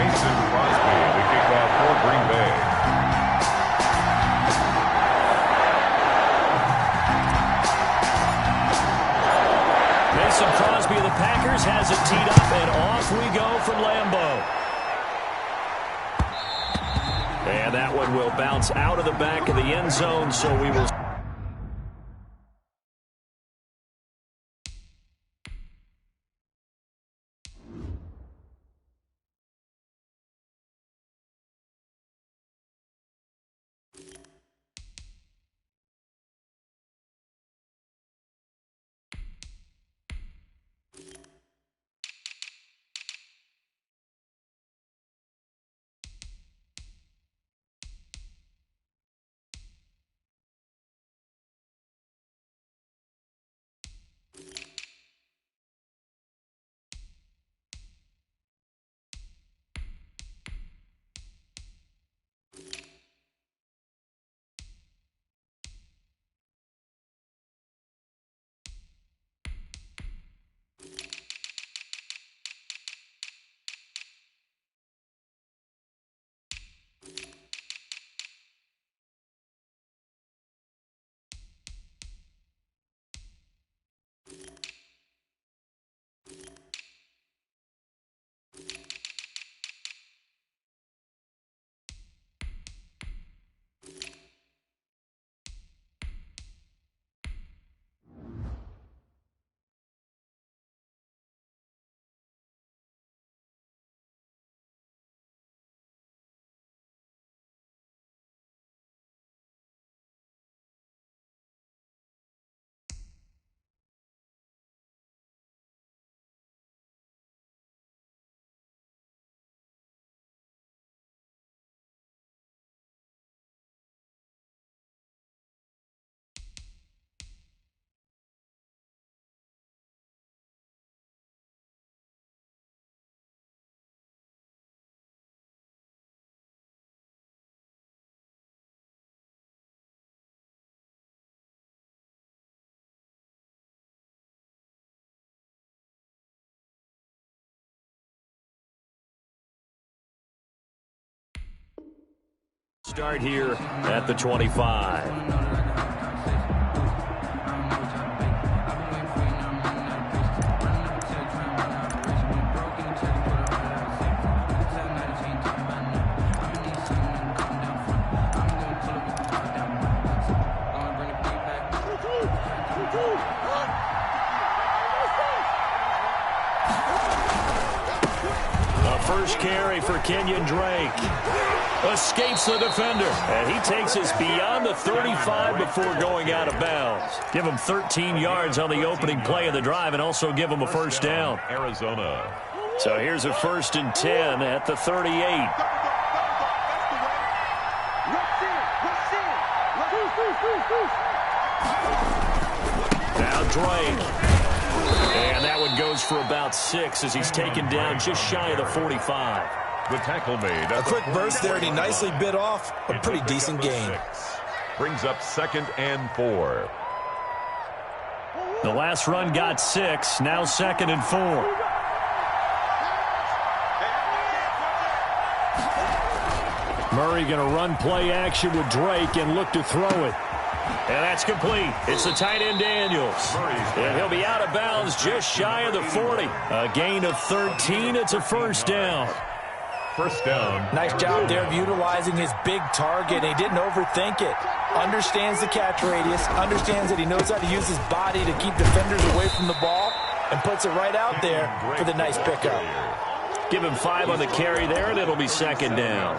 Mason Crosby to kick off for Green Bay. Mason Crosby of the Packers has it teed up, and off we go from Lambeau. And that one will bounce out of the back of the end zone, so we will... Start here at the 25. First carry for Kenyon Drake. Escapes the defender. And he takes us beyond the 35 before going out of bounds. Give him 13 yards on the opening play of the drive and also give him a first down. Arizona. So here's a 1st and 10 at the 38. Now Drake. And that one goes for about 6 as he's taken down just shy of the 45. The tackle made. A quick burst there, and he nicely bit off a pretty decent gain. Brings up 2nd and 4. The last run got 6. Now 2nd and 4. Murray going to run play action with Drake and look to throw it. And that's complete. It's the tight end Daniels. And he'll be out of bounds just shy of the 40. A gain of 13. It's a first down. First down. Nice job there of utilizing his big target. He didn't overthink it. Understands the catch radius. Understands that he knows how to use his body to keep defenders away from the ball. And puts it right out there for the nice pickup. Give him 5 on the carry there, and it'll be 2nd down.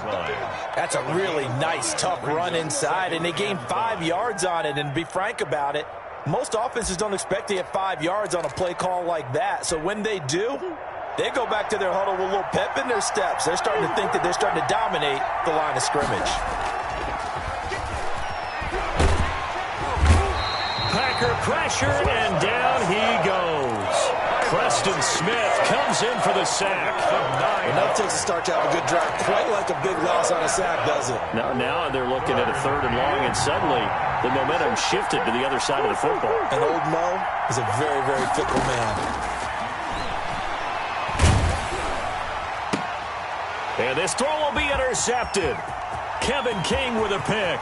That's a really nice, tough run inside, and they gained 5 yards on it. And to be frank about it, most offenses don't expect to get 5 yards on a play call like that. So when they do, they go back to their huddle with a little pep in their steps. They're starting to think that they're starting to dominate the line of scrimmage. Packer pressure, and down he goes. Preston Smith comes in for the sack. Enough takes a start to have a good drive. Quite like a big loss on a sack, does it? Now they're looking at a 3rd and long, and suddenly the momentum shifted to the other side of the football. And old Mo is a very, very fickle man. And this throw will be intercepted. Kevin King with a pick.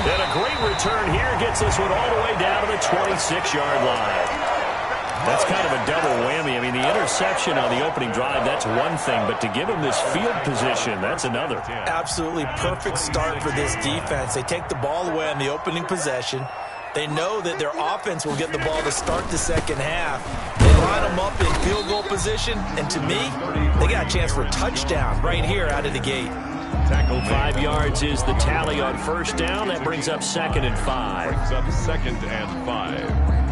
And a great return here gets this one all the way down to the 26-yard line. That's kind of a double whammy. I mean, the interception on the opening drive, that's one thing. But to give him this field position, that's another. Absolutely perfect start for this defense. They take the ball away on the opening possession. They know that their offense will get the ball to start the second half. They line them up in field goal position. And to me, they got a chance for a touchdown right here out of the gate. Tackle 5 yards is the tally on first down. That brings up 2nd and 5. Brings up 2nd and 5.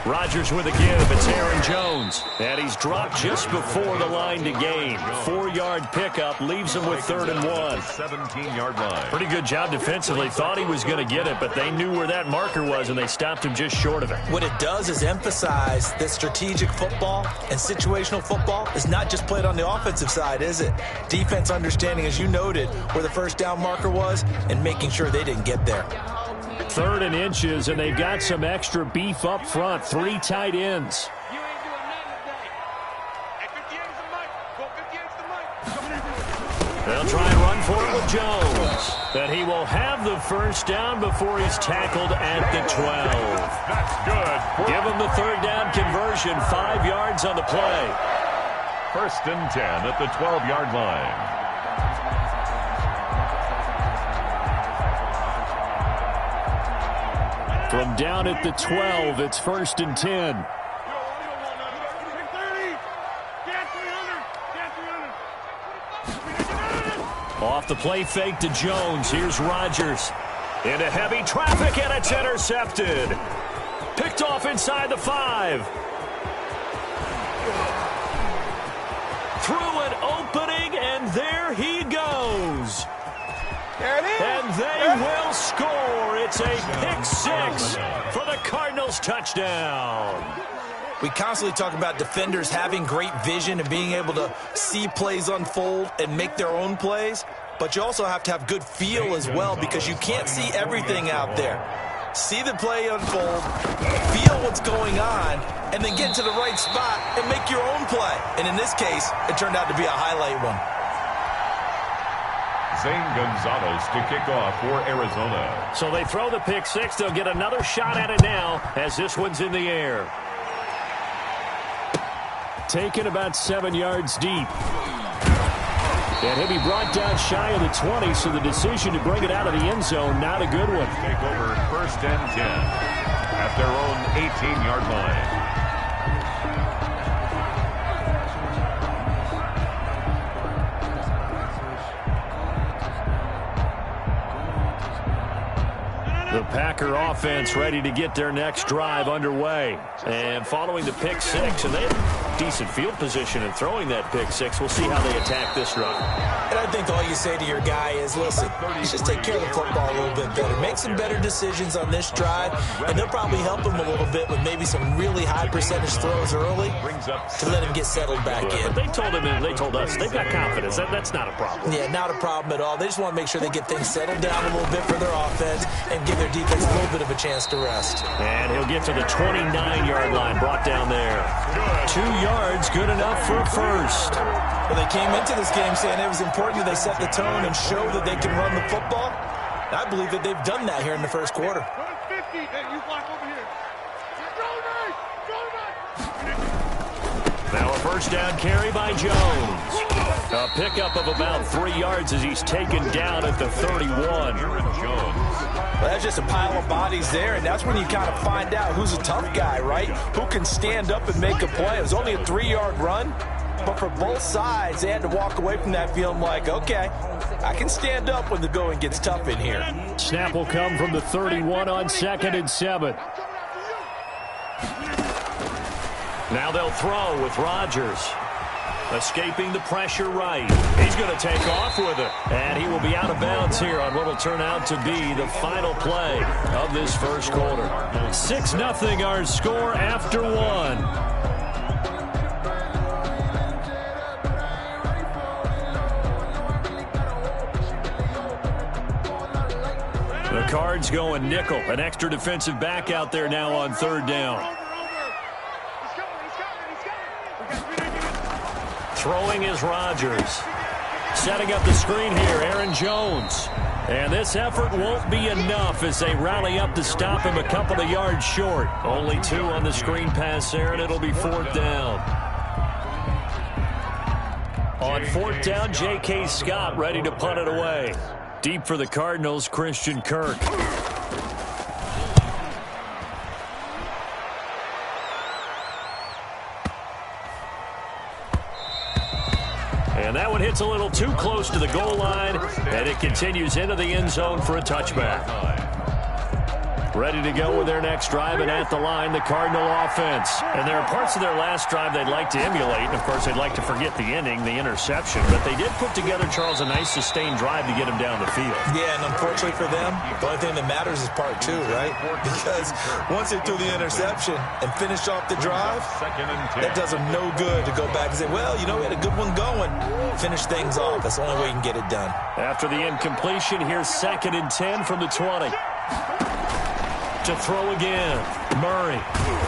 Rodgers with a give. It's Aaron Jones. And he's dropped just before the line to gain. 4-yard pickup leaves him with 3rd and 1. 17-yard line. Pretty good job defensively. Thought he was going to get it, but they knew where that marker was, and they stopped him just short of it. What it does is emphasize that strategic football and situational football is not just played on the offensive side, is it? Defense understanding, as you noted, where the first down marker was and making sure they didn't get there. 3rd and inches, and they've got some extra beef up front. 3 tight ends. They'll try and run for it with Jones. But he will have the first down before he's tackled at the 12. That's good. Give him the 3rd down conversion. 5 yards on the play. 1st and 10 at the 12-yard line. From down at the 12, it's 1st and 10. Off the play fake to Jones. Here's Rodgers. Into heavy traffic, and it's intercepted. Picked off inside the 5. Through an opening, and there he goes. And they will score. It's a pick 6 for the Cardinals touchdown. We constantly talk about defenders having great vision and being able to see plays unfold and make their own plays. But you also have to have good feel as well, because you can't see everything out there. See the play unfold, feel what's going on, and then get to the right spot and make your own play. And in this case, it turned out to be a highlight one. Zane Gonzalez to kick off for Arizona. So they throw the pick 6. They'll get another shot at it now as this one's in the air. Taken about 7 yards deep. And he'll be brought down shy of the 20, so the decision to bring it out of the end zone, not a good one. Take over 1st and 10 at their own 18-yard line. The Packer offense ready to get their next drive underway. And following the pick 6, and they have decent field position in throwing that pick 6. We'll see how they attack this drive. And I think all you say to your guy is, listen, just take care of the football a little bit better. Make some better decisions on this drive, and they'll probably help him a little bit with maybe some really high percentage throws early to let him get settled back in. But they told him, and they told us, they've got confidence. That's not a problem. Yeah, not a problem at all. They just want to make sure they get things settled down a little bit for their offense and give their defense a little bit of a chance to rest. And he'll get to the 29-yard line, brought down there. 2 yards, good enough for a first. Well, they came into this game saying it was important that they set the tone and show that they can run the football. I believe that they've done that here in the first quarter. Now a first down carry by Jones. A pickup of about 3 yards as he's taken down at the 31. Well, that's just a pile of bodies there, and that's when you kind of find out who's a tough guy, right? Who can stand up and make a play. It was only a 3-yard run, but for both sides, they had to walk away from that feeling like, okay, I can stand up when the going gets tough in here. Snap will come from the 31 on 2nd and 7. Now they'll throw with Rodgers. Escaping the pressure right. He's going to take off with it. And he will be out of bounds here on what will turn out to be the final play of this first quarter. 6-0 our score after one. The Cards going nickel. An extra defensive back out there now on third down. Throwing is Rodgers. Setting up the screen here, Aaron Jones. And this effort won't be enough as they rally up to stop him a couple of yards short. Only 2 on the screen pass there, and it'll be 4th down. On 4th down, J.K. Scott ready to punt it away. Deep for the Cardinals, Christian Kirk. And that one hits a little too close to the goal line, and it continues into the end zone for a touchback. Ready to go with their next drive, and at the line, the Cardinal offense. And there are parts of their last drive they'd like to emulate. And, of course, they'd like to forget the ending, the interception. But they did put together, Charles, a nice sustained drive to get him down the field. Yeah, and unfortunately for them, the only thing that matters is part 2, right? Because once they threw the interception and finished off the drive, that does them no good to go back and say, well, you know, we had a good one going. Finish things off. That's the only way you can get it done. After the incompletion, here's 2nd and 10 from the 20. To throw again. Murray.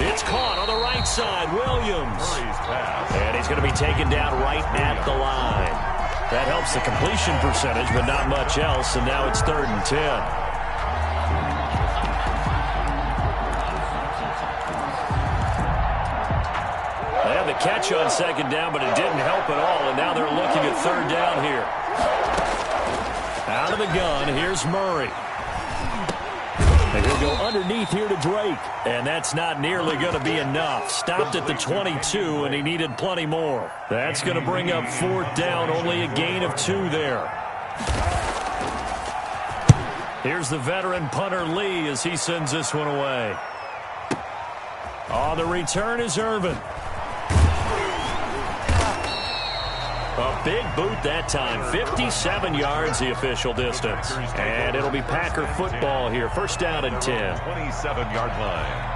It's caught on the right side. Williams. And he's going to be taken down right at the line. That helps the completion percentage, but not much else. And now it's 3rd and 10. They had the catch on 2nd down, but it didn't help at all. And now they're looking at 3rd down here. Out of the gun, here's Murray. And he'll go underneath here to Drake. And that's not nearly going to be enough. Stopped at the 22, and he needed plenty more. That's going to bring up 4th down. Only a gain of 2 there. Here's the veteran punter Lee as he sends this one away. On the return is Irvin. A big boot that time. 57 yards the official distance. And it'll be Packer football here. 1st down and 10. 27-yard line.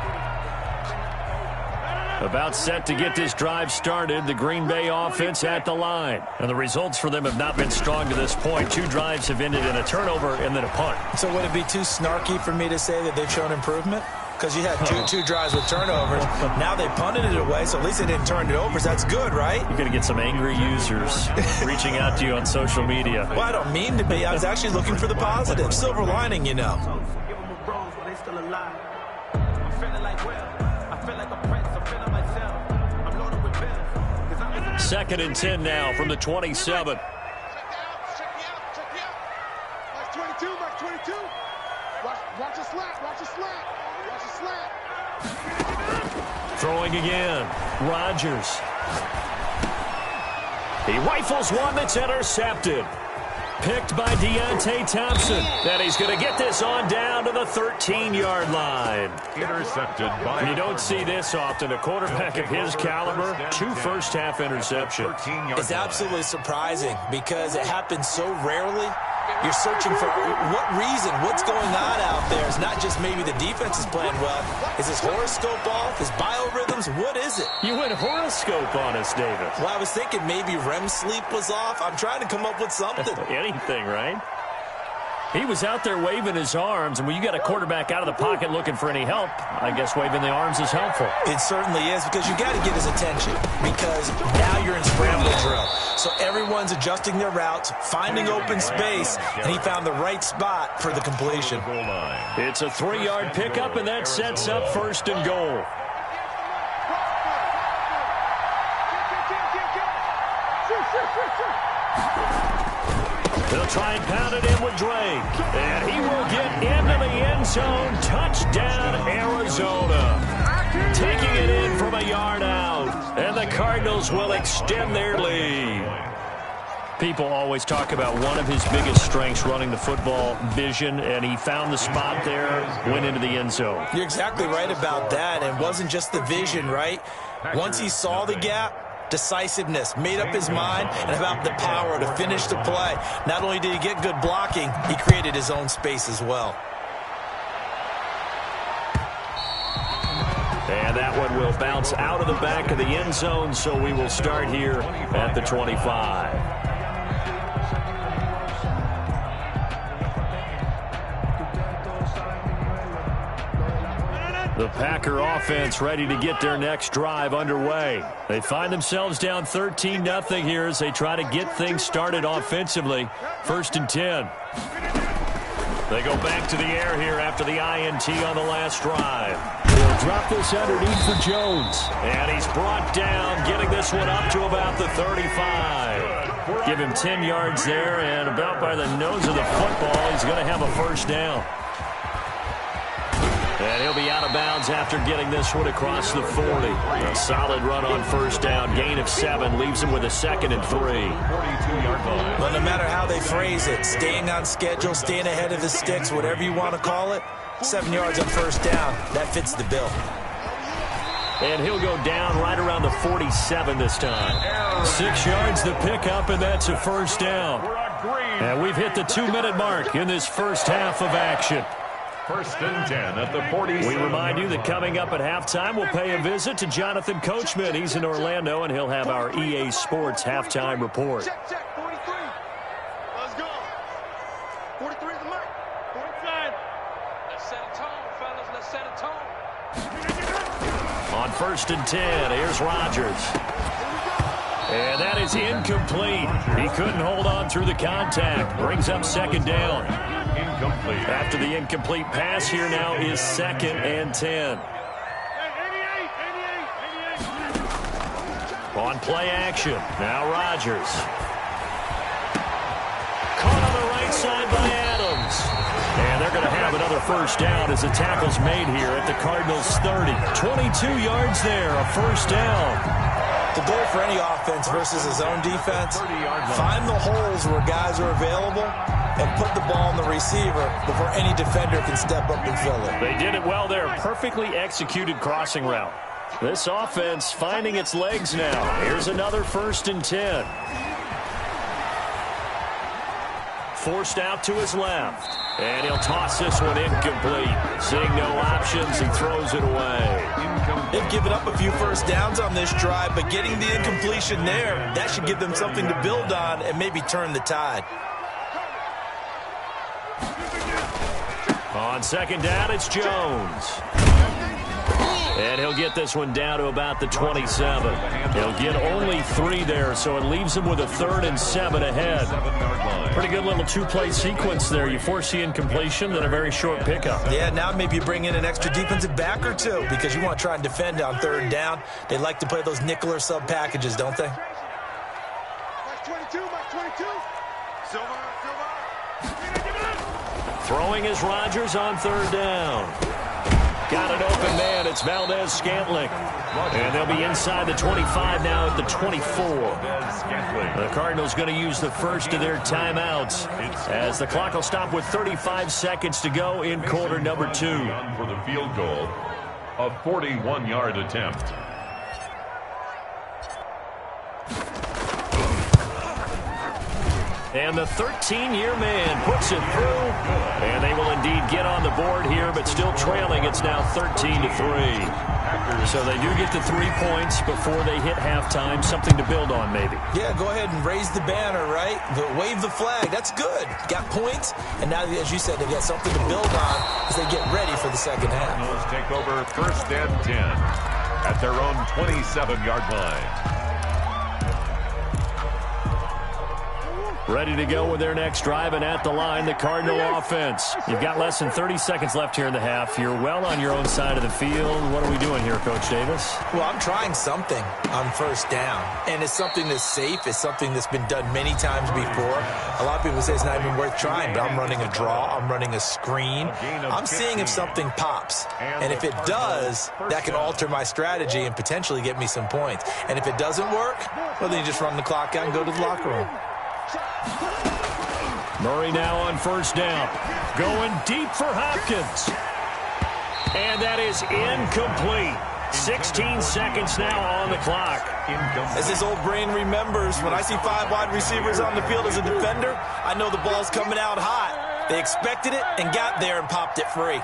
About set to get this drive started. The Green Bay offense at the line. And the results for them have not been strong to this point. 2 drives have ended in a turnover and then a punt. So would it be too snarky for me to say that they've shown improvement? Because you had two drives with turnovers. Now they punted it away, so at least they didn't turn it over. So that's good, right? You're going to get some angry users reaching out to you on social media. Well, I don't mean to be. I was actually looking for the positive. Silver lining, you know. 2nd and 10 now from the 27. Watch a slant. Watch a slant. Watch a slant. Throwing again. Rodgers. He rifles one that's intercepted. Picked by Deontay Thompson. And he's going to get this on down to the 13-yard line. Intercepted by... You don't see this often. A quarterback of his caliber, 2 first-half interceptions. It's absolutely surprising because it happens so rarely. You're searching for what reason, what's going on out there. It's not just maybe the defense is playing well. Is his horoscope off? His biorhythms? What is it? You went horoscope on us, David. Well, I was thinking maybe REM sleep was off. I'm trying to come up with something. Anything, right? He was out there waving his arms, and when you got a quarterback out of the pocket looking for any help, I guess waving the arms is helpful. It certainly is, because you got to get his attention, because now you're in scramble drill. So everyone's adjusting their routes, finding open space, and he found the right spot for the completion. It's a 3-yard pickup, and that sets up 1st and goal. They'll try and pound it in with Drake. And he will get into the end zone. Touchdown, Arizona. Taking it in from a yard out. And the Cardinals will extend their lead. People always talk about one of his biggest strengths running the football, vision, and he found the spot there, went into the end zone. You're exactly right about that. It wasn't just the vision, right? Once he saw the gap, decisiveness, made up his mind, and about the power to finish the play. Not only did he get good blocking, he created his own space as well. And that one will bounce out of the back of the end zone, so we will start here at the 25. The Packer offense ready to get their next drive underway. They find themselves down 13-0 here as they try to get things started offensively. 1st and 10. They go back to the air here after the INT on the last drive. They'll drop this underneath for Jones. And he's brought down, getting this one up to about the 35. Give him 10 yards there, and about by the nose of the football, he's going to have a first down. And he'll be out of bounds after getting this one across the 40. A solid run on first down. Gain of 7 leaves him with a 2nd and 3. 42-yard line. Well, no matter how they phrase it, staying on schedule, staying ahead of the sticks, whatever you want to call it, 7 yards on first down, that fits the bill. And he'll go down right around the 47 this time. 6 yards the pickup, and that's a first down. And we've hit the 2-minute mark in this first half of action. 1st and 10 at the 40. We remind you that coming up at halftime, we'll pay a visit to Jonathan Coachman. He's in Orlando, and he'll have our EA Sports halftime report. Check, 43. Let's go. 43 is the mark. 45. Let's set a tone, fellas. Let's set a tone. On 1st and 10, here's Rodgers. And that is incomplete. He couldn't hold on through the contact. Brings up 2nd down. Incomplete. After the incomplete pass, here now is 2nd and 10. On play action, now Rodgers. Caught on the right side by Adams. And they're going to have another first down as the tackle's made here at the Cardinals' 30. 22 yards there, a first down. The goal for any offense versus his own defense, find the holes where guys are available and put the ball in the receiver before any defender can step up and fill it. They did it well there. Perfectly executed crossing route. This offense finding its legs now. Here's another 1st and 10. Forced out to his left. And he'll toss this one incomplete. Seeing no options, he throws it away. They've given up a few first downs on this drive, but getting the incompletion there, that should give them something to build on and maybe turn the tide. On 2nd down, it's Jones. And he'll get this one down to about the 27. He'll get only 3 there, so it leaves him with a 3rd and 7 ahead. Pretty good little 2-play sequence there. You force the incompletion, then a very short pickup. Yeah, now maybe you bring in an extra defensive back or 2 because you want to try and defend on 3rd down. They like to play those nickel or sub packages, don't they? Max 22, Max 22. Silver. Throwing is Rodgers on 3rd down. Got an open man. It's Valdez-Scantling. And they'll be inside the 25 now at the 24. The Cardinals going to use the first of their timeouts as the clock will stop with 35 seconds to go in quarter number 2. For the field goal, a 41-yard attempt. And the 13-year man puts it through. And they will indeed get on the board here, but still trailing. It's now 13-3. So they do get the 3 points before they hit halftime. Something to build on, maybe. Yeah, go ahead and raise the banner, right? Wave the flag. That's good. Got points. And now, as you said, they've got something to build on as they get ready for the second half. Cardinals take over 1st and 10 at their own 27-yard line. Ready to go with their next drive, and at the line, the Cardinal offense. You've got less than 30 seconds left here in the half. You're well on your own side of the field. What are we doing here, Coach Davis? Well, I'm trying something on 1st down, and it's something that's safe. It's something that's been done many times before. A lot of people say it's not even worth trying, but I'm running a draw. I'm running a screen. I'm seeing if something pops, and if it does, that can alter my strategy and potentially get me some points. And if it doesn't work, well, then you just run the clock out and go to the locker room. Murray now on 1st down. Going deep for Hopkins. And that is incomplete. 16 seconds now on the clock. As his old brain remembers, when I see 5 wide receivers on the field as a defender, I know the ball's coming out hot. They expected it and got there and popped it free.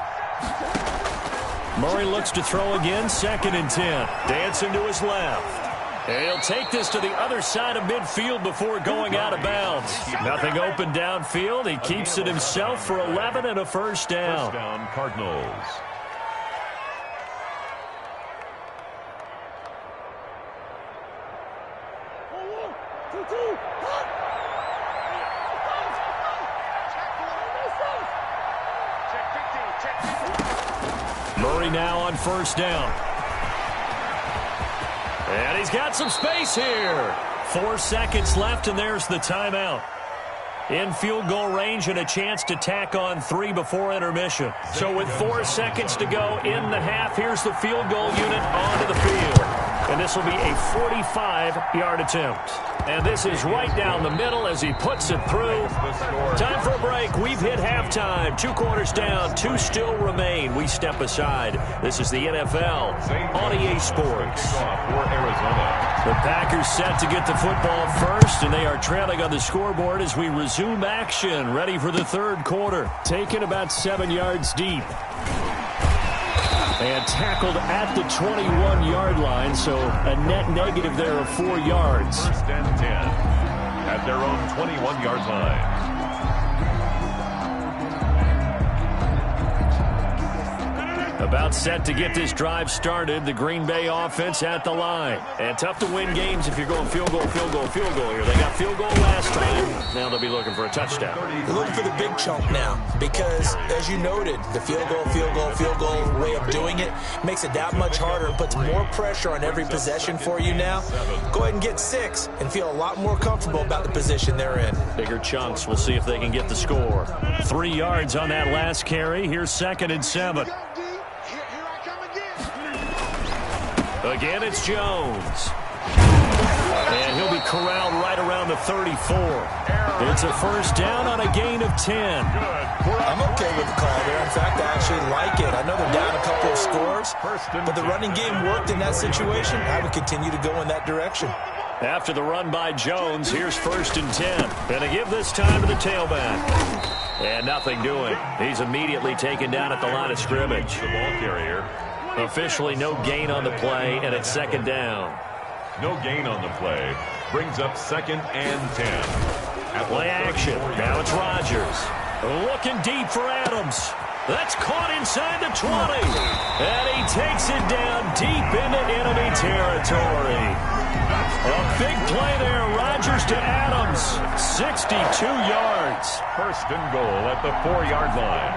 Murray looks to throw again, 2nd and 10. Dancing to his left. He'll take this to the other side of midfield before going out of bounds. Nothing open downfield. He keeps it himself for 11 and a first down. First down, Cardinals. Murray now on first down. And he's got some space here. 4 seconds left, and there's the timeout. In field goal range and a chance to tack on 3 before intermission. So with 4 seconds to go in the half, here's the field goal unit onto the field. And this will be a 45-yard attempt. And this is right down the middle as he puts it through. Time for a break. We've hit halftime. 2 quarters down. 2 still remain. We step aside. This is the NFL on EA Sports. For Arizona. The Packers set to get the football first, and they are trailing on the scoreboard as we resume action. Ready for the third quarter. Taken about 7 yards deep. And tackled at the 21-yard line, so a net negative there of 4 yards. First and 10 at their own 21-yard line. About set to get this drive started. The Green Bay offense at the line. And tough to win games if you're going field goal, field goal, field goal here. They got field goal last time. Now they'll be looking for a touchdown. They're looking for the big chunk now because, as you noted, the field goal way of doing it makes it that much harder and puts more pressure on every possession for you now. Go ahead and get 6 and feel a lot more comfortable about the position they're in. Bigger chunks. We'll see if they can get the score. 3 yards on that last carry. Here's 2nd and 7. Again, it's Jones. And he'll be corralled right around the 34. It's a first down on a gain of 10. I'm okay with the call there. In fact, I actually like it. I know they're down a couple of scores, but the running game worked in that situation. I would continue to go in that direction. After the run by Jones, here's 1st and 10. And they give this time to the tailback. And nothing doing. He's immediately taken down at the line of scrimmage. The ball carrier. Officially no gain on the play, and it's 2nd down. No gain on the play. Brings up 2nd and 10. Play action. Now it's Rodgers. Looking deep for Adams. That's caught inside the 20. And he takes it down deep into enemy territory. A big play there. Rodgers to Adams. 62 yards. First and goal at the 4-yard line.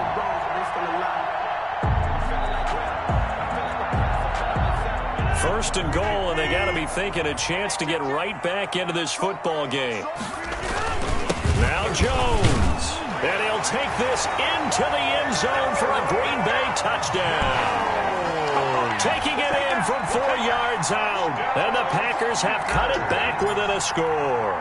First and goal, and they got to be thinking a chance to get right back into this football game. Now Jones, and he'll take this into the end zone for a Green Bay touchdown. Taking it in from 4 yards out, and the Packers have cut it back within a score.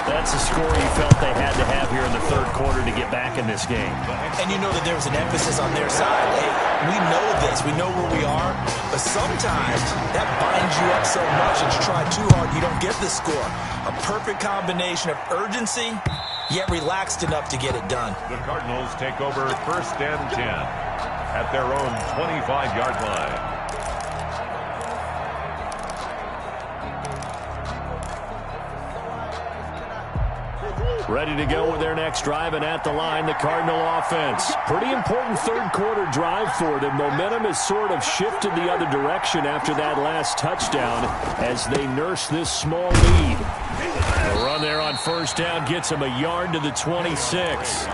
That's a score you felt they had to have here in the third quarter to get back in this game. And you know that there was an emphasis on their side. Hey, we know this. We know where we are. But sometimes that binds you up so much that you try too hard, you don't get the score. A perfect combination of urgency, yet relaxed enough to get it done. The Cardinals take over 1st and 10 at their own 25-yard line. Ready to go with their next drive, and at the line, the Cardinal offense. Pretty important third quarter drive for them. Momentum has sort of shifted the other direction after that last touchdown as they nurse this small lead. The run there on first down gets him a yard to the 26.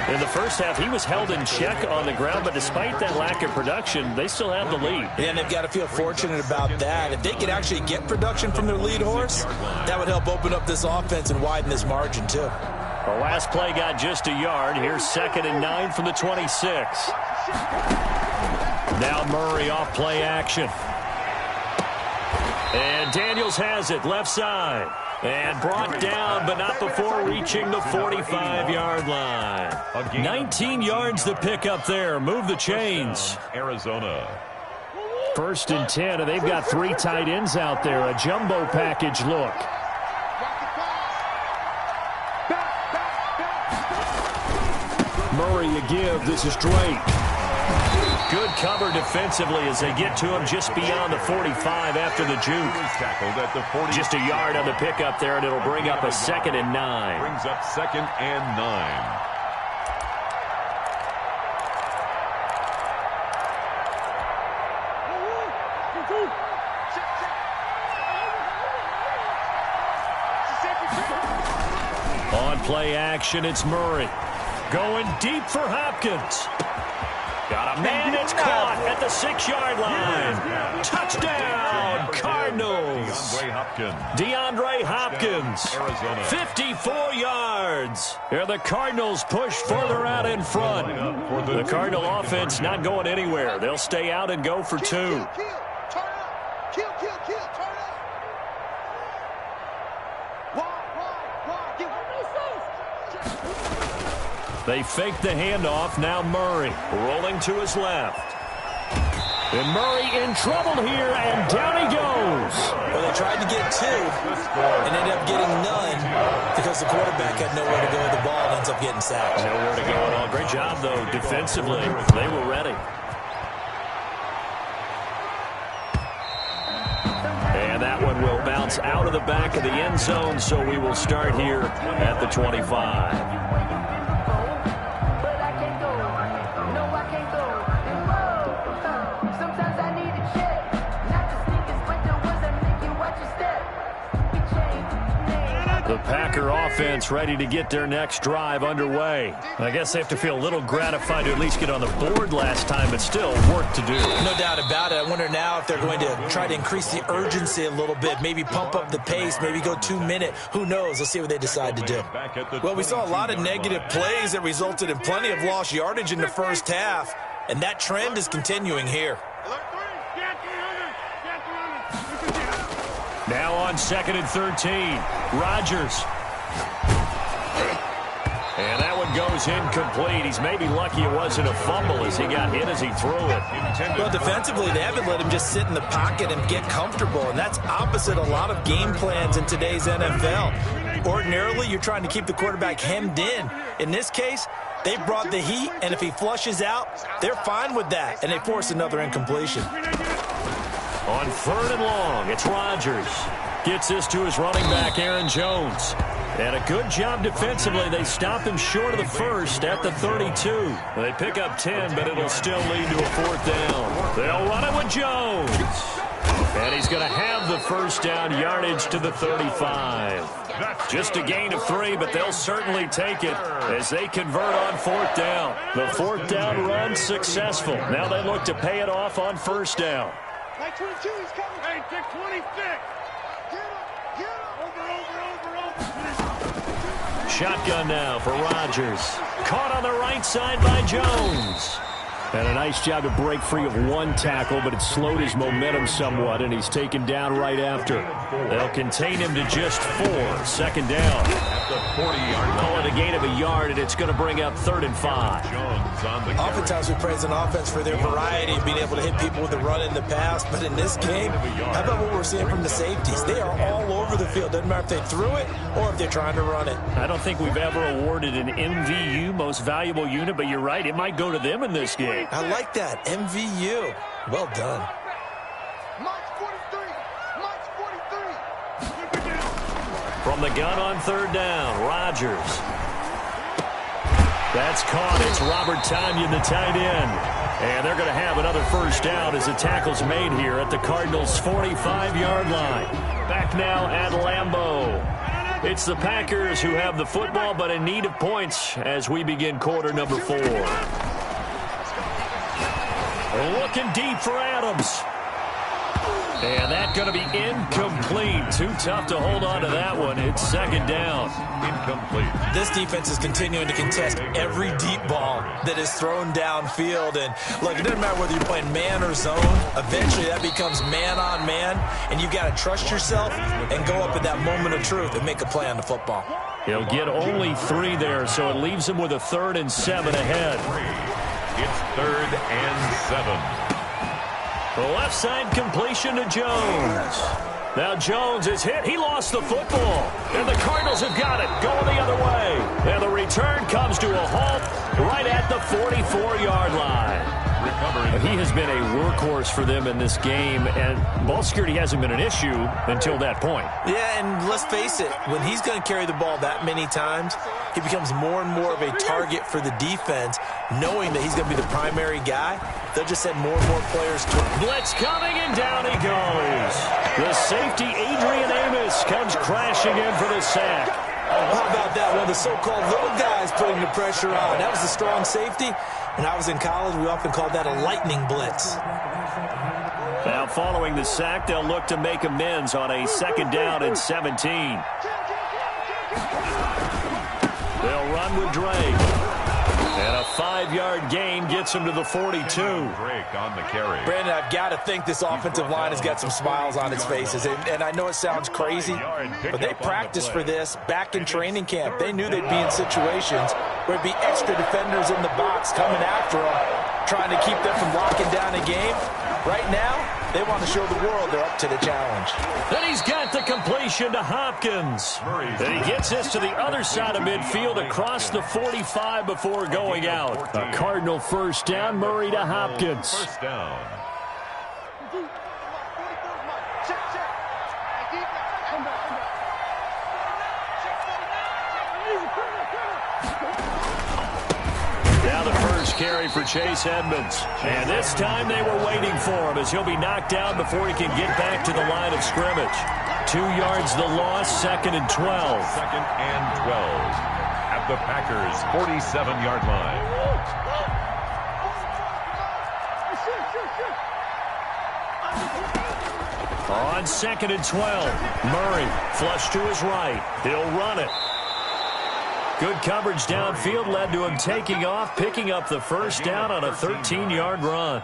In the first half, he was held in check on the ground, but despite that lack of production, they still have the lead. Yeah, and they've got to feel fortunate about that. If they could actually get production from their lead horse, that would help open up this offense and widen this margin, too. The last play got just a yard. Here's 2nd and 9 from the 26. Now Murray off play action. And Daniels has it, left side. And brought down, but not before reaching the 45-yard line. 19 yards to pick up there. Move the chains. Arizona. First and 10, and they've got 3 tight ends out there. A jumbo package look. Murray a give. This is Drake. Good cover defensively as they get to him just beyond the 45 after the juke. Just a yard on the pickup there, and it'll bring up a 2nd and 9. Brings up 2nd and 9. On play action, it's Murray. Going deep for Hopkins. Got a man that's caught at the 6-yard line. Touchdown, Cardinals. DeAndre Hopkins, Arizona. 54 yards. Here the Cardinals push further out in front. The Cardinal offense not going anywhere. They'll stay out and go for 2. Turn up. Kill. Turn up. Wide. Get They fake the handoff. Now Murray rolling to his left. And Murray in trouble here, and down he goes. Well, they tried to get 2 and ended up getting none because the quarterback had nowhere to go with the ball and ends up getting sacked. Nowhere to go at all. Great job, though, defensively. They were ready. And that one will bounce out of the back of the end zone, so we will start here at the 25. The Packer offense ready to get their next drive underway. I guess they have to feel a little gratified to at least get on the board last time, but still work to do. No doubt about it. I wonder now if they're going to try to increase the urgency a little bit, maybe pump up the pace, maybe go 2-minute. Who knows? Let's see what they decide to do. Well, we saw a lot of negative plays that resulted in plenty of lost yardage in the first half, and that trend is continuing here. Now on 2nd and 13, Rodgers. And that one goes incomplete. He's maybe lucky it wasn't a fumble as he got hit as he threw it. Well, defensively, they haven't let him just sit in the pocket and get comfortable, and that's opposite a lot of game plans in today's NFL. Ordinarily, you're trying to keep the quarterback hemmed in. In this case, they brought the heat, and if he flushes out, they're fine with that, and they force another incompletion. On 3rd and long, it's Rodgers. Gets this to his running back, Aaron Jones. And a good job defensively. They stop him short of the first at the 32. They pick up 10, but it'll still lead to a 4th down. They'll run it with Jones. And he's going to have the first down, yardage to the 35. Just a gain of 3, but they'll certainly take it as they convert on 4th down. The 4th down run successful. Now they look to pay it off on 1st down. Like 22, he's coming. Hey, take 26. Get him. Over. Shotgun now for Rodgers. Caught on the right side by Jones. And a nice job to break free of 1 tackle, but it slowed his momentum somewhat, and he's taken down right after. They'll contain him to just 4. 2nd down. At the 40-yard Call it a gain of a yard, and it's going to bring up 3rd and 5. Jones on the Oftentimes we praise an offense for their variety of being able to hit people with the run in the pass, but in this game, how about what we're seeing from the safeties? They are all over the field. Doesn't matter if they threw it or if they're trying to run it. I don't think we've ever awarded an MVU, most valuable unit, but you're right, it might go to them in this game. I like that. MVU. Well done. March 43. From the gun on 3rd down, Rodgers. That's caught. It's Robert Tonyan, the tight end. And they're going to have another 1st down as the tackle's made here at the Cardinals' 45-yard line. Back now at Lambeau. It's the Packers who have the football, but in need of points as we begin quarter number 4. Looking deep for Adams. And that's going to be incomplete. Too tough to hold on to that one. It's 2nd down. incomplete. This defense is continuing to contest every deep ball that is thrown downfield. And, look, it doesn't matter whether you're playing man or zone. Eventually that becomes man on man, and you've got to trust yourself and go up at that moment of truth and make a play on the football. He'll get only 3 there, so it leaves him with a 3rd and 7 ahead. It's 3rd and 7. The left side completion to Jones. Now Jones is hit. He lost the football. And the Cardinals have got it going the other way. And the return comes to a halt right at the 44-yard line. He has been a workhorse for them in this game, and ball security hasn't been an issue until that point. Yeah, and let's face it, when he's going to carry the ball that many times, he becomes more and more of a target for the defense, knowing that he's going to be the primary guy. They'll just send more and more players to him. Blitz coming, and down he goes. The safety, Adrian Amos, comes crashing in for the sack. How about that? One of the so-called little guys putting the pressure on. That was the strong safety. When I was in college, we often called that a lightning blitz. Now, following the sack, they'll look to make amends on a 2nd down and 17. They'll run with Drake. And a 5-yard gain gets him to the 42. Drake on the carry. Brandon, I've got to think this offensive line has got some smiles on its faces. And I know it sounds crazy, but they practiced for this back in training camp. They knew they'd be in situations where it'd be extra defenders in the box coming after them, trying to keep them from locking down a game. Right now, they want to show the world they're up to the challenge. Then he's got the completion to Hopkins. And he gets this to the other side of midfield across the 45 before going out. A Cardinal 1st down, Murray to Hopkins. 1st down. Now the first carry for Chase Edmonds. And this time they were waiting for him as he'll be knocked down before he can get back to the line of scrimmage. 2 yards the loss, 2nd and 12. 2nd and 12 at the Packers' 47-yard line. On 2nd and 12, Murray flush to his right. He'll run it. Good coverage downfield led to him taking off, picking up the 1st down on a 13-yard run.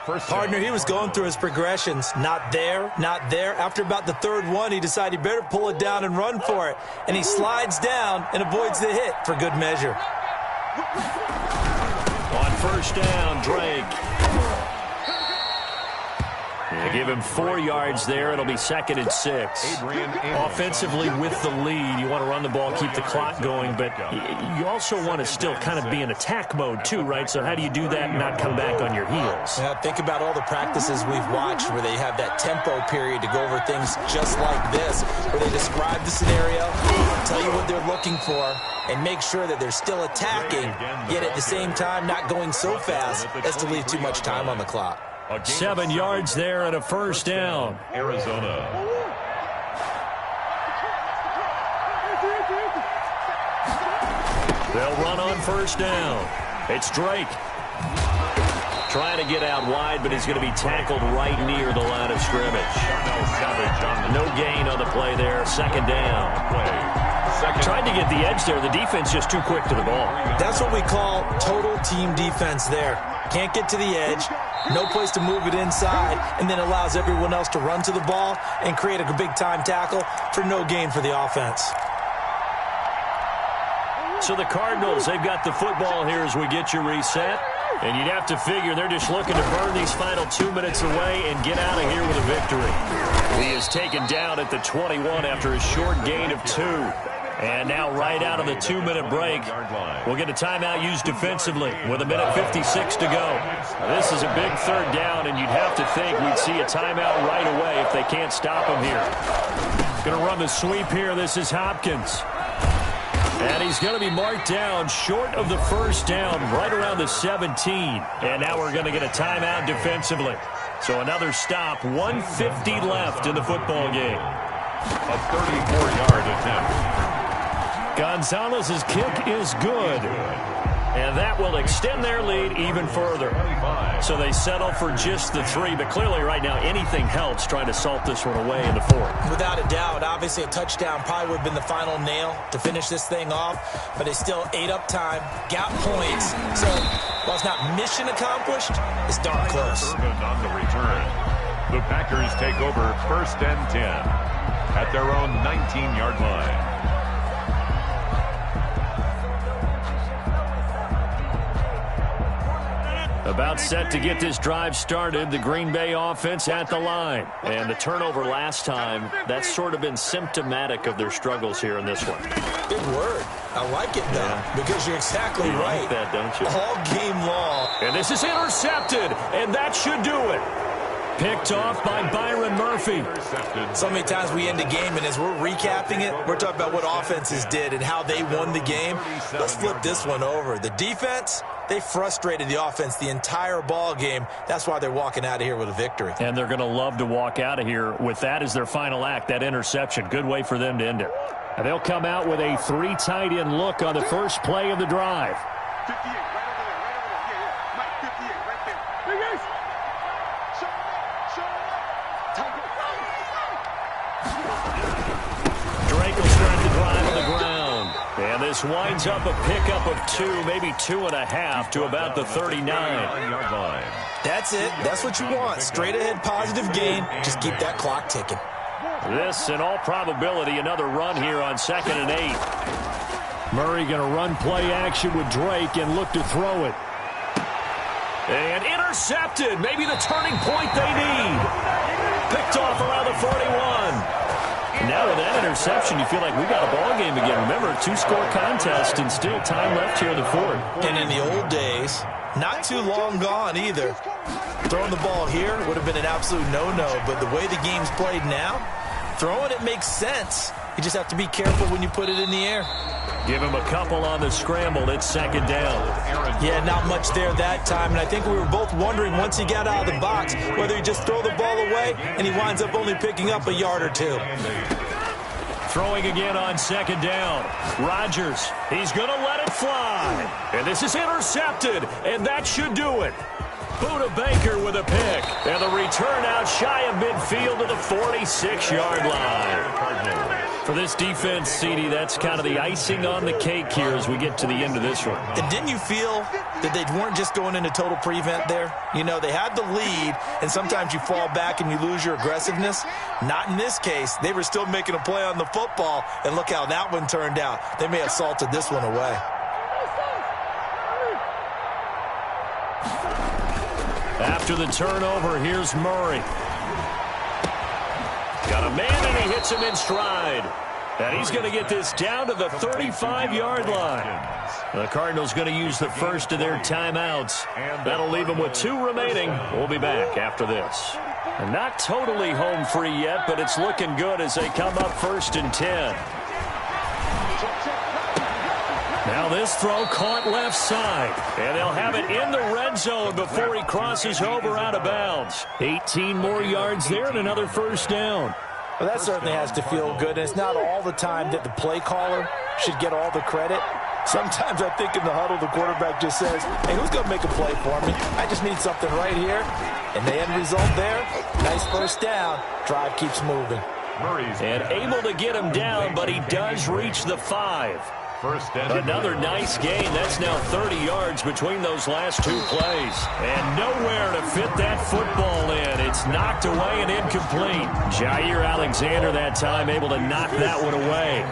Partner, he was going through his progressions. Not there, not there. After about the 3rd one, he decided he better pull it down and run for it. And he slides down and avoids the hit for good measure. On 1st down, Drake. They give him 4 yards there. It'll be 2nd and 6. Offensively with the lead, you want to run the ball, keep the clock going, but you also want to still kind of be in attack mode too, right? So how do you do that and not come back on your heels? Yeah, think about all the practices we've watched where they have that tempo period to go over things just like this, where they describe the scenario, tell you what they're looking for, and make sure that they're still attacking, yet at the same time not going so fast as to leave too much time on the clock. 7 yards there and a 1st down. Arizona. They'll run on 1st down. It's Drake. Trying to get out wide, but he's going to be tackled right near the line of scrimmage. No gain on the play there. 2nd down. Tried to get the edge there. The defense just too quick to the ball. That's what we call total team defense there. Can't get to the edge, no place to move it inside, and then allows everyone else to run to the ball and create a big-time tackle for no gain for the offense. So the Cardinals, they've got the football here as we get you reset. And you'd have to figure they're just looking to burn these final 2 minutes away and get out of here with a victory. He is taken down at the 21 after a short gain of 2. And now right out of the 2-minute break, we'll get a timeout used defensively with 1:56 to go. Now, this is a big 3rd down, and you'd have to think we'd see a timeout right away if they can't stop him here. Going to run the sweep here. This is Hopkins. And he's going to be marked down short of the 1st down, right around the 17. And now we're going to get a timeout defensively. So another stop, 1:50 left in the football game. A 34-yard attempt. Gonzalez's kick is good. And that will extend their lead even further. So they settle for just the 3, but clearly right now anything helps trying to salt this one away in the 4th. Without a doubt, obviously a touchdown probably would have been the final nail to finish this thing off, but they still ate up time, got points. So while it's not mission accomplished, it's darn close. On the return. The Packers take over 1st and 10 at their own 19-yard line. About set to get this drive started, the Green Bay offense at the line. And the turnover last time, that's sort of been symptomatic of their struggles here in this one. Big word. I like it, though, because you're exactly right. Like that, don't you? All game long. And this is intercepted, and that should do it. Picked off by Byron Murphy. So many times we end the game, and as we're recapping it, we're talking about what offenses did and how they won the game. Let's flip this one over. The defense, they frustrated the offense the entire ball game. That's why they're walking out of here with a victory. And they're going to love to walk out of here with that as their final act, that interception. Good way for them to end it. And they'll come out with a 3 tight end look on the first play of the drive. 58, right over there, yeah. Mike, 58, right there. Big Ace. Drake will start the drive on the ground. And this winds up a pickup of 2, maybe 2.5 to about the 39-yard line. That's it. That's what you want. Straight ahead positive gain. Just keep that clock ticking. This, in all probability, another run here on 2nd and 8. Murray going to run play action with Drake and look to throw it. And intercepted. Maybe the turning point they need. Picked off around the 41. Now with that interception, you feel like we got a ball game again. Remember, a 2-score contest and still time left here in the 4th. And in the old days, not too long gone either, throwing the ball here would have been an absolute no-no. But the way the game's played now, throwing it makes sense. You just have to be careful when you put it in the air. Give him a couple on the scramble. It's 2nd down. Yeah, not much there that time. And I think we were both wondering once he got out of the box whether he just throw the ball away and he winds up only picking up a yard or 2. Throwing again on 2nd down. Rodgers, he's going to let it fly. And this is intercepted, and that should do it. Buda Baker with a pick. And the return out shy of midfield to the 46-yard line. For this defense, CD, that's kind of the icing on the cake here as we get to the end of this one. And didn't you feel that they weren't just going into total prevent there? You know, they had the lead, and sometimes you fall back and you lose your aggressiveness. Not in this case. They were still making a play on the football, and look how that one turned out. They may have salted this one away. After the turnover, here's Murray. Got a man, and he hits him in stride. And he's going to get this down to the 35-yard line. The Cardinals going to use the first of their timeouts. That'll leave them with 2 remaining. We'll be back after this. And not totally home free yet, but it's looking good as they come up 1st and 10. Now this throw caught left side. And they'll have it in the red zone before he crosses over out of bounds. 18 more yards there and another 1st down. Well, that certainly has to feel good. And it's not all the time that the play caller should get all the credit. Sometimes I think in the huddle, the quarterback just says, hey, who's going to make a play for me? I just need something right here. And the end result there, nice 1st down. Drive keeps moving. And able to get him down, but he does reach the 5. Another nice gain. That's now 30 yards between those last 2 plays. And nowhere to fit that football in. It's knocked away and incomplete. Jair Alexander that time able to knock that one away.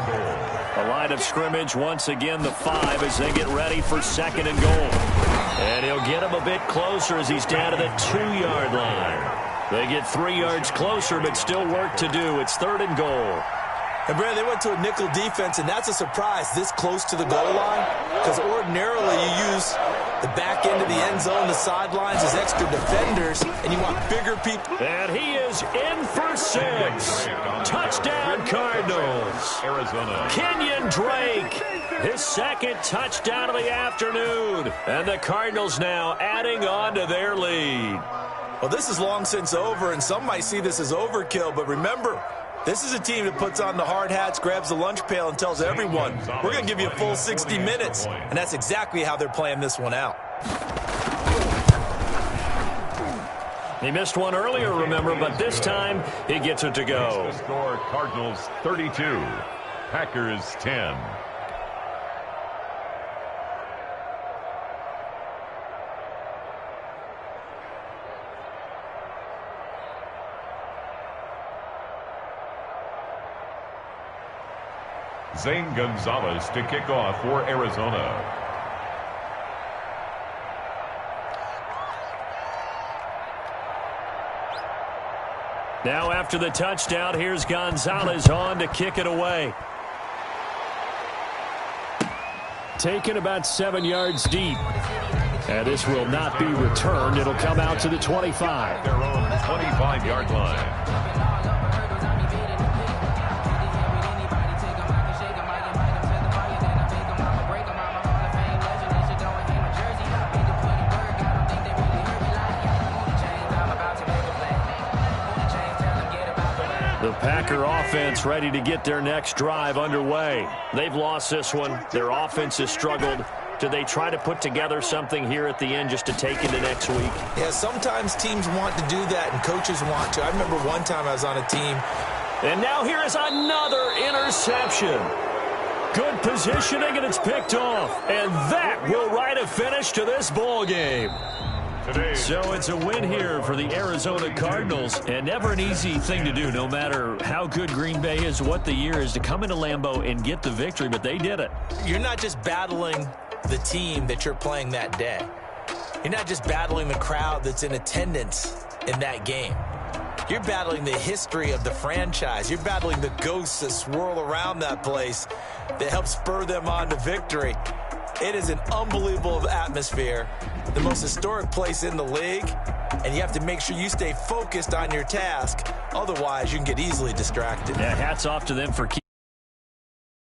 The line of scrimmage once again the 5 as they get ready for 2nd and goal. And he'll get him a bit closer as he's down to the 2-yard line. They get 3 yards closer, but still work to do. It's 3rd and goal. And, Brad, they went to a nickel defense, and that's a surprise this close to the goal line because ordinarily you use the back end of the end zone, the sidelines as extra defenders, and you want bigger people. And he is in for 6. Touchdown, Cardinals. Arizona. Kenyon Drake, his 2nd touchdown of the afternoon. And the Cardinals now adding on to their lead. Well, this is long since over, and some might see this as overkill, but remember, this is a team that puts on the hard hats, grabs the lunch pail, and tells everyone, we're going to give you a full 60 minutes. And that's exactly how they're playing this one out. He missed one earlier, remember, but this time he gets it to go. The score, Cardinals 32, Packers 10. Zane Gonzalez to kick off for Arizona. Now after the touchdown, here's Gonzalez on to kick it away. Taken about 7 yards deep. And this will not be returned. It'll come out to the 25. Their own 25-yard line. The Packer offense ready to get their next drive underway. They've lost this one. Their offense has struggled. Do they try to put together something here at the end just to take into next week? Yeah, sometimes teams want to do that and coaches want to. I remember one time I was on a team. And now here is another interception. Good positioning, and it's picked off. And that will write a finish to this ball game. So it's a win here for the Arizona Cardinals, and never an easy thing to do, no matter how good Green Bay is, what the year is, to come into Lambeau and get the victory, but they did it. You're not just battling the team that you're playing that day. You're not just battling the crowd that's in attendance in that game. You're battling the history of the franchise. You're battling the ghosts that swirl around that place that help spur them on to victory. It is an unbelievable atmosphere, the most historic place in the league, and you have to make sure you stay focused on your task. Otherwise, you can get easily distracted. Yeah, hats off to them for keeping